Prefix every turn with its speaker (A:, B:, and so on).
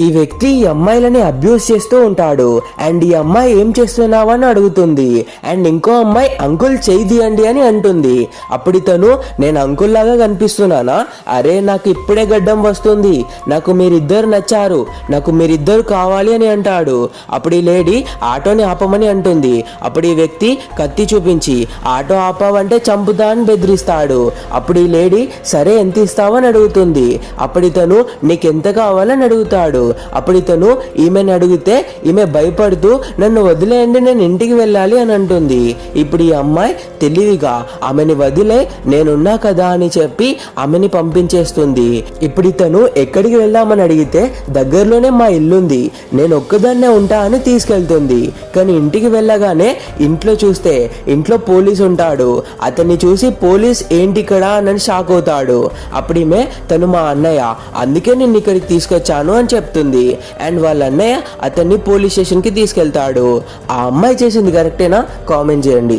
A: ఈ వ్యక్తి ఈ అమ్మాయిలని అబ్యూస్ చేస్తూ ఉంటాడు. అండ్ ఈ అమ్మాయి ఏం చేస్తున్నావు అని అడుగుతుంది. అండ్ ఇంకో అమ్మాయి అంకుల్ చేయి తీయండి అని అంటుంది. అప్పుడు ఇతను నేను అంకుల్ లాగా కనిపిస్తున్నానా? అరే నాకు ఇప్పుడే గడ్డం వస్తుంది, నాకు మీరిద్దరు నచ్చారు, నాకు మీరిద్దరు కావాలి అని అంటాడు. అప్పుడు ఈ లేడీ ఆటోని ఆపమని అంటుంది. అప్పుడు ఈ వ్యక్తి కత్తి చూపించి ఆటో ఆపావంటే చంపుతా అని బెదిరిస్తాడు. అప్పుడు ఈ లేడీ సరే ఎంత ఇస్తావని అడుగుతుంది. అప్పుడు ఇతను నీకెంత కావాలని అడుగుతాడు. అప్పుడు ఇతను ఈమెను అడిగితే ఈమె భయపడుతూ నన్ను వదిలేయండి, నేను ఇంటికి వెళ్ళాలి అని అంటుంది. ఇప్పుడు ఈ అమ్మాయి తెలివిగా ఆమెని వదిలే నేనున్నా కదా అని చెప్పి ఆమెని పంపించేస్తుంది. ఇప్పుడు ఇతను ఎక్కడికి వెళ్దామని అడిగితే దగ్గరలోనే మా ఇల్లుంది, నేను ఒక్కదాన్నే ఉంటా అని తీసుకెళ్తుంది. కానీ ఇంటికి వెళ్ళగానే ఇంట్లో చూస్తే ఇంట్లో పోలీస్ ఉంటాడు. అతన్ని చూసి పోలీస్ ఏంటి ఇక్కడ అని షాక్ అవుతాడు. అప్పుడు ఈమె తను మా అన్నయ్య, అందుకే నేను ఇక్కడికి తీసుకొచ్చాను అని చెప్తుంది. అండ్ వాళ్ళ అన్నయ్య అతన్ని పోలీస్ స్టేషన్ కి తీసుకెళ్తాడు. ఆ అమ్మాయి చేసింది కరెక్టేనా? కామెంట్ చేయండి.